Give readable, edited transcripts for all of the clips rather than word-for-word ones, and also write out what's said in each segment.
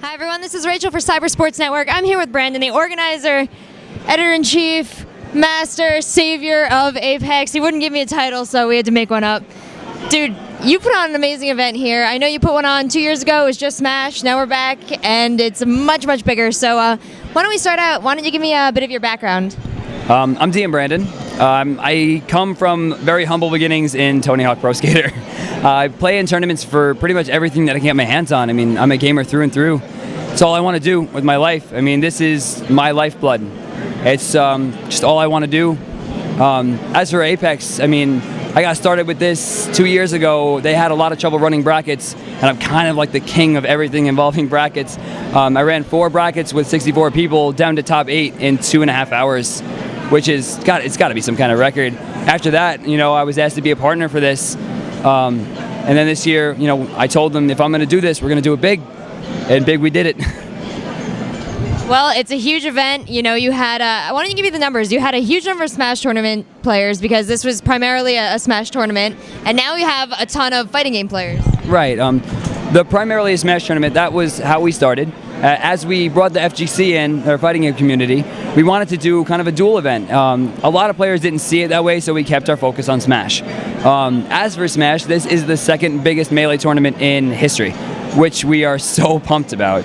Hi everyone, this is Rachel for Cyber Sports Network. I'm here with Brandon, the organizer, editor-in-chief, master, savior of Apex. He wouldn't give me a title, so we had to make one up. Dude, you put on an amazing event here. I know you put one on 2 years ago. It was just Smash. Now we're back, and it's much, much bigger. So why don't we start out? Why don't you give me a bit of your background? I'm DMBrandon. I come from very humble beginnings in Tony Hawk Pro Skater. I play in tournaments for pretty much everything that I can get my hands on. I mean, I'm a gamer through and through. It's all I want to do with my life. I mean, this is my lifeblood. It's just all I want to do. As for Apex, I mean, I got started with this 2 years ago. They had a lot of trouble running brackets, and I'm kind of like the king of everything involving brackets. I ran 4 brackets with 64 people down to top 8 in 2.5 hours, which is it's got to be some kind of record. After that, you know, I was asked to be a partner for this, and then this year, you know, I told them if I'm going to do this, we're going to do it big, and big we did it. Well, it's a huge event. You know, you had, why don't you give me the numbers? You had a huge number of Smash tournament players because this was primarily a Smash tournament, and now you have a ton of fighting game players. Right. The primarily a Smash tournament, that was how we started. As we brought the FGC in, our fighting game community, we wanted to do kind of a dual event. A lot of players didn't see it that way, so we kept our focus on Smash. As for Smash, this is the second biggest Melee tournament in history, which we are so pumped about.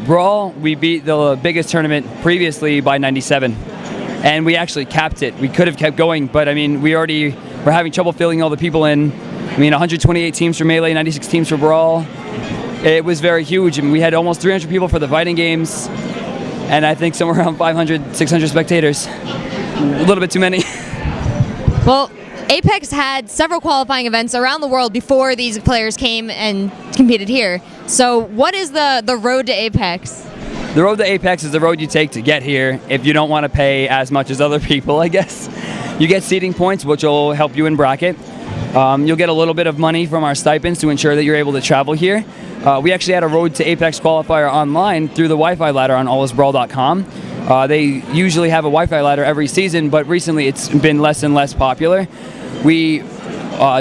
Brawl, we beat the biggest tournament previously by 97, and we actually capped it. We could have kept going, but I mean, we're having trouble filling all the people in. I mean, 128 teams for Melee, 96 teams for Brawl. It was very huge, and we had almost 300 people for the fighting games, and I think somewhere around 500, 600 spectators. A little bit too many. Well, Apex had several qualifying events around the world before these players came and competed here. So what is the road to Apex? The road to Apex is the road you take to get here if you don't want to pay as much as other people, I guess. You get seeding points, which will help you in bracket. You'll get a little bit of money from our stipends to ensure that you're able to travel here. We actually had a road to Apex qualifier online through the Wi-Fi ladder on allisbrawl.com. They usually have a Wi-Fi ladder every season, but recently it's been less and less popular. We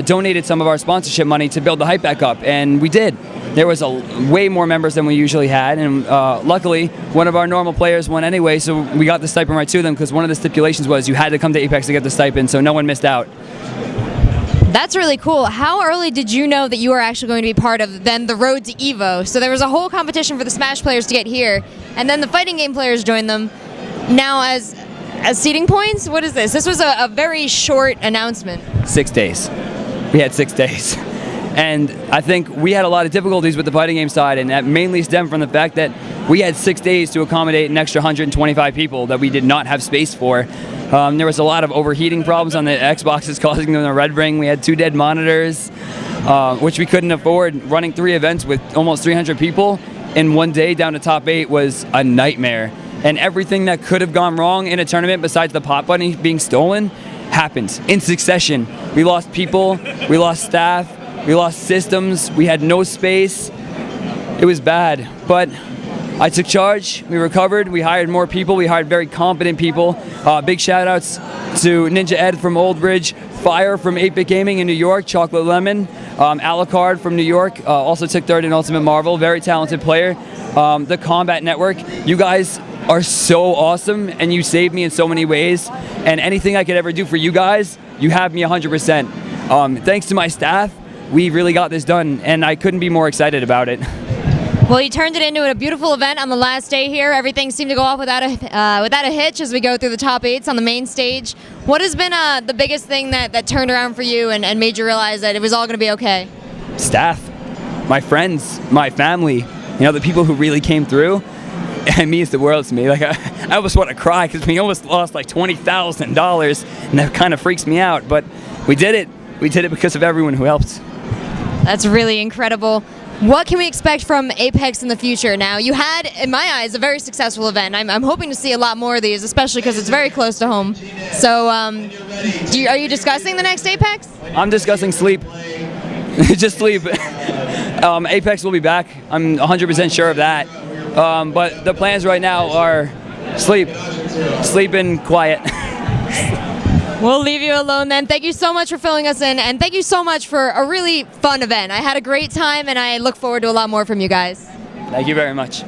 donated some of our sponsorship money to build the hype back up, and we did. There was way more members than we usually had, and luckily one of our normal players won anyway, so we got the stipend right to them, because one of the stipulations was you had to come to Apex to get the stipend, so no one missed out. That's really cool. How early did you know that you were actually going to be part of then the road to EVO? So there was a whole competition for the Smash players to get here, and then the fighting game players joined them. Now as seeding points, what is this? This was a very short announcement. 6 days. We had 6 days. And I think we had a lot of difficulties with the fighting game side, and that mainly stemmed from the fact that we had 6 days to accommodate an extra 125 people that we did not have space for. There was a lot of overheating problems on the Xboxes causing them to red ring. We had 2 dead monitors, which we couldn't afford. Running 3 events with almost 300 people in 1 day down to top 8 was a nightmare. And everything that could have gone wrong in a tournament besides the pot bunny being stolen happened in succession. We lost people, we lost staff, we lost systems, we had no space. It was bad, but I took charge, we recovered, we hired more people, we hired very competent people. Big shout outs to Ninja Ed from Old Bridge, Fire from 8-Bit Gaming in New York, Chocolate Lemon, Alucard from New York, also took third in Ultimate Marvel, very talented player. The Combat Network, you guys are so awesome, and you saved me in so many ways, and anything I could ever do for you guys, you have me 100%. Thanks to my staff, we really got this done, and I couldn't be more excited about it. Well, you turned it into a beautiful event on the last day here. Everything seemed to go off without a hitch as we go through the top 8s on the main stage. What has been the biggest thing that turned around for you and made you realize that it was all going to be okay? Staff, my friends, my family, you know, the people who really came through. It means the world to me. Like I almost want to cry because we almost lost like $20,000, and that kind of freaks me out. But we did it. We did it because of everyone who helped. That's really incredible. What can we expect from Apex in the future? Now, you had, in my eyes, a very successful event. I'm hoping to see a lot more of these, especially because it's very close to home. So, are you discussing the next Apex? I'm discussing sleep. Just sleep. Apex will be back. I'm 100% sure of that. But the plans right now are Sleeping quiet. We'll leave you alone then. Thank you so much for filling us in, and thank you so much for a really fun event. I had a great time, and I look forward to a lot more from you guys. Thank you very much.